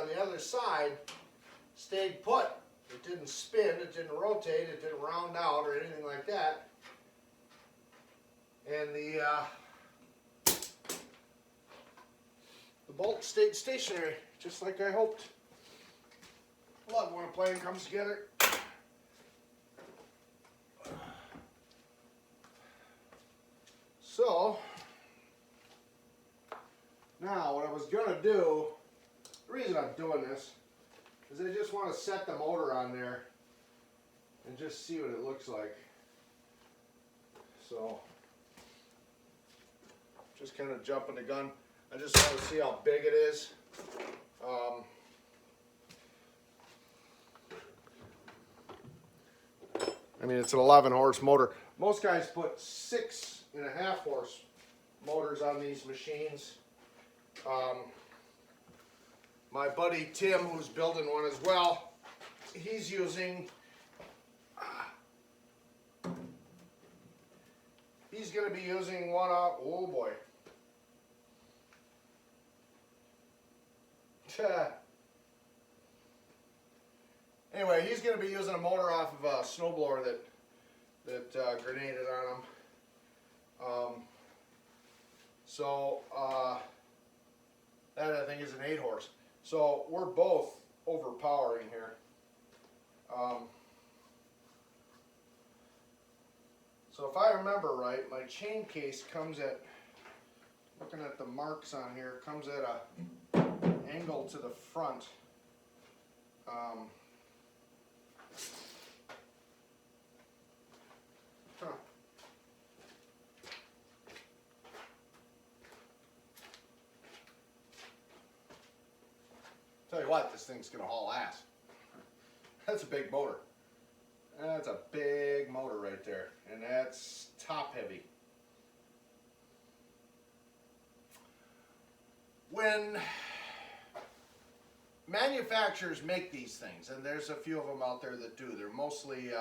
on the other side stayed put. It didn't spin, it didn't rotate, it didn't round out or anything like that. And the bolt stayed stationary, just like I hoped. I love when a plane comes together. So, now what I was going to do, the reason I'm doing this, is I just want to set the motor on there and just see what it looks like. So, just kind of jumping the gun. I just want to see how big it is. I mean, it's an 11 horse motor. Most guys put 6.5 horse motors on these machines. My buddy Tim, who's building one as well, he's using, he's going to be using one off, oh boy. Anyway, he's going to be using a motor off of a snowblower that grenaded on him. That I think is an 8 horse. So we're both overpowering here. So if I remember right, my chain case comes at, looking at the marks on here, comes at a angle to the front. Tell you what, this thing's gonna haul ass. That's a big motor. That's a big motor right there, and that's top heavy. When manufacturers make these things, and there's a few of them out there that do, they're mostly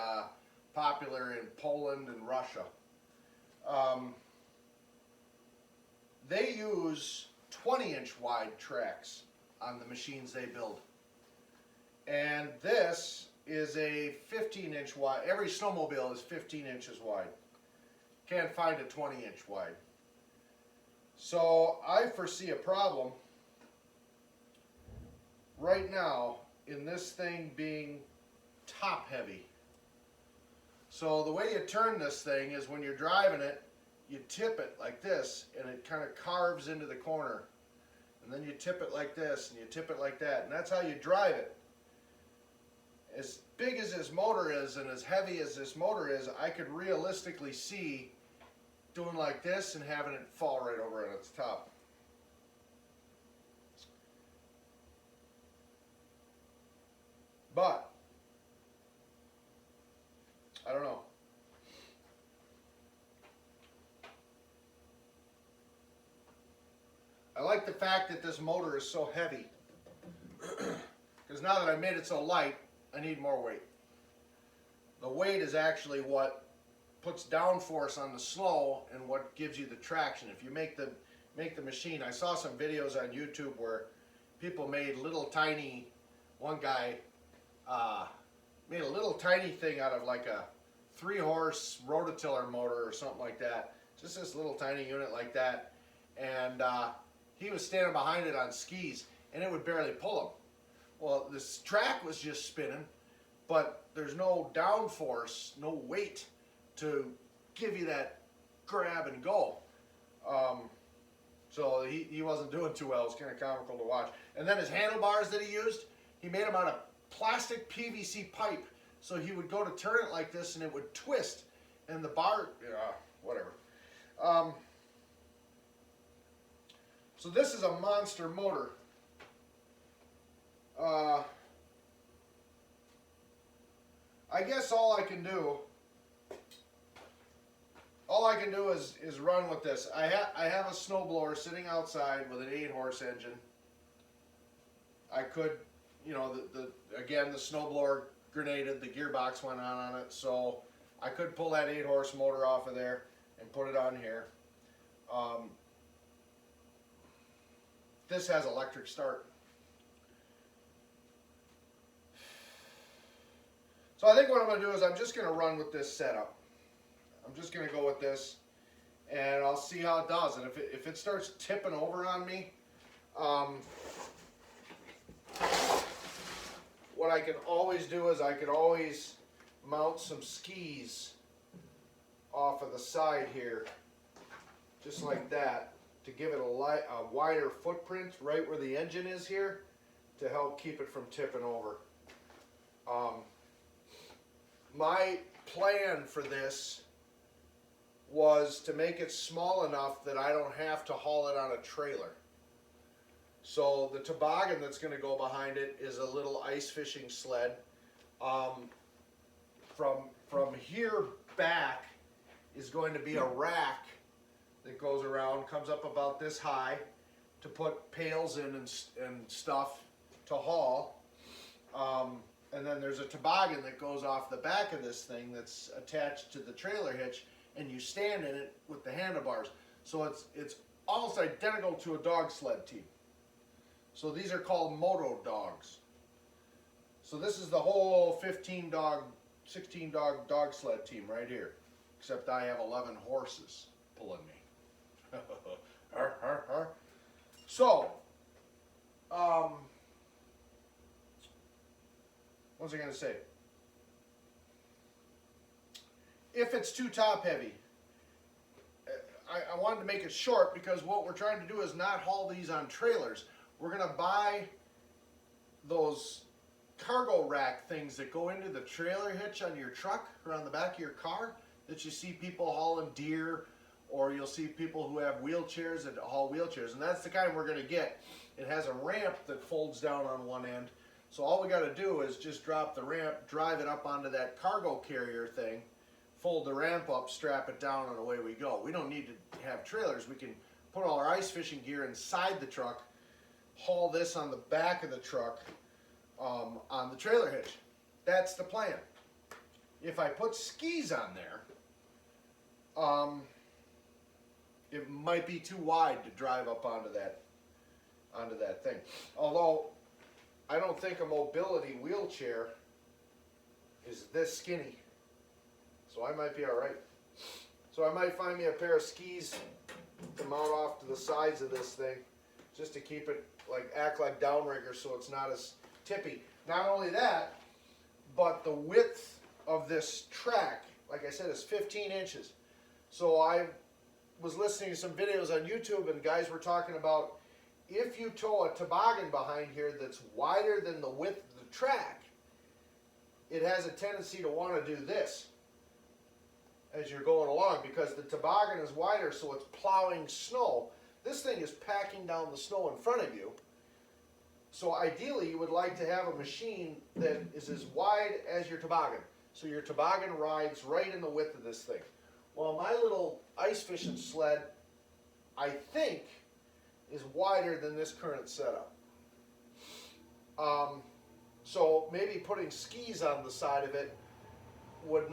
popular in Poland and Russia. They use 20-inch wide tracks on the machines they build. And this is a 15-inch wide. Every snowmobile is 15 inches wide. Can't find a 20-inch wide. So I foresee a problem right now in this thing being top heavy. So the way you turn this thing is when you're driving it, you tip it like this and it kind of carves into the corner. And then you tip it like this and you tip it like that. And that's how you drive it. As big as this motor is and as heavy as this motor is, I could realistically see doing like this and having it fall right over on its top. But I don't know. I like the fact that this motor is so heavy, because now that I made it so light, I need more weight. The weight is actually what puts downforce on the snow and what gives you the traction. If you make the machine, I saw some videos on YouTube where people made little tiny, one guy made a little tiny thing out of like a 3-horse rototiller motor or something like that. Just this little tiny unit like that. And he was standing behind it on skis and it would barely pull him. Well, this track was just spinning, but there's no downforce, no weight to give you that grab and go. So he wasn't doing too well. It was kind of comical to watch. And then his handlebars that he used, he made them out of plastic PVC pipe. So he would go to turn it like this and it would twist. And the bar, whatever. So this is a monster motor. I guess all I can do is run with this. I have a snowblower sitting outside with an 8-horse engine. I could, you know, again the snowblower grenaded, the gearbox went on it, so I could pull that 8-horse motor off of there and put it on here. This has electric start. So I think what I'm going to do is I'm just going to run with this setup. I'm just going to go with this, and I'll see how it does. And if it starts tipping over on me, what I can always do is I can always mount some skis off of the side here, just like that, to give it a wider footprint right where the engine is here, to help keep it from tipping over. My plan for this was to make it small enough that I don't have to haul it on a trailer. So the toboggan that's going to go behind it is a little ice fishing sled. From here back is going to be a rack that goes around, comes up about this high, to put pails in and stuff to haul. And then there's a toboggan that goes off the back of this thing that's attached to the trailer hitch, and you stand in it with the handlebars. So it's almost identical to a dog sled team. So these are called moto dogs. So this is the whole 16 dog sled team right here, except I have 11 horses pulling me. Arr, arr, arr. So, what was I going to say? If it's too top heavy, I wanted to make it short because what we're trying to do is not haul these on trailers. We're going to buy those cargo rack things that go into the trailer hitch on your truck or on the back of your car that you see people hauling deer, or you'll see people who have wheelchairs that haul wheelchairs, and that's the kind we're going to get. It has a ramp that folds down on one end, so all we got to do is just drop the ramp, drive it up onto that cargo carrier thing, fold the ramp up, strap it down, and away we go. We don't need to have trailers. We can put all our ice fishing gear inside the truck, haul this on the back of the truck on the trailer hitch. That's the plan. If I put skis on there, it might be too wide to drive up onto that thing. Although I don't think a mobility wheelchair is this skinny, so I might be all right. So I might find me a pair of skis to mount off to the sides of this thing, just to keep it act like downriggers, so it's not as tippy. Not only that, but the width of this track, like I said, is 15 inches. So I was listening to some videos on YouTube, and guys were talking about if you tow a toboggan behind here that's wider than the width of the track, it has a tendency to want to do this as you're going along, because the toboggan is wider, so it's plowing snow. This thing is packing down the snow in front of you. So ideally, you would like to have a machine that is as wide as your toboggan. So your toboggan rides right in the width of this thing. Well, my little ice fishing sled, I think, is wider than this current setup. So maybe putting skis on the side of it would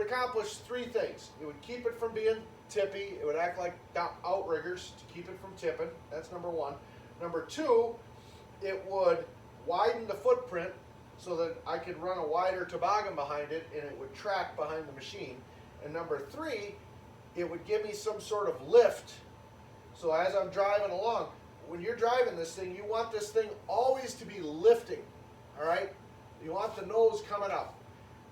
accomplish three things. It would keep it from being tippy. It would act like outriggers to keep it from tipping. That's number one. Number two, it would widen the footprint so that I could run a wider toboggan behind it and it would track behind the machine. And number three, it would give me some sort of lift. So as I'm driving along, when you're driving this thing, you want this thing always to be lifting, all right? You want the nose coming up.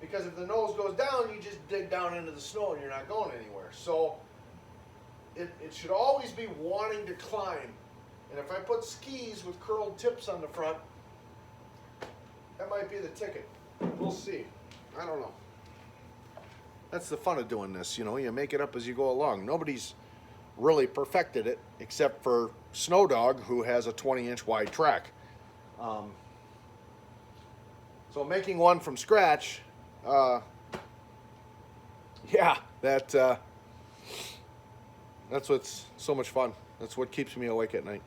Because if the nose goes down, you just dig down into the snow and you're not going anywhere. So it should always be wanting to climb. And if I put skis with curled tips on the front, that might be the ticket. We'll see. I don't know. That's the fun of doing this, you know. You make it up as you go along. Nobody's really perfected it except for Snow Dog, who has a 20-inch wide track. So making one from scratch, yeah, that's what's so much fun. That's what keeps me awake at night.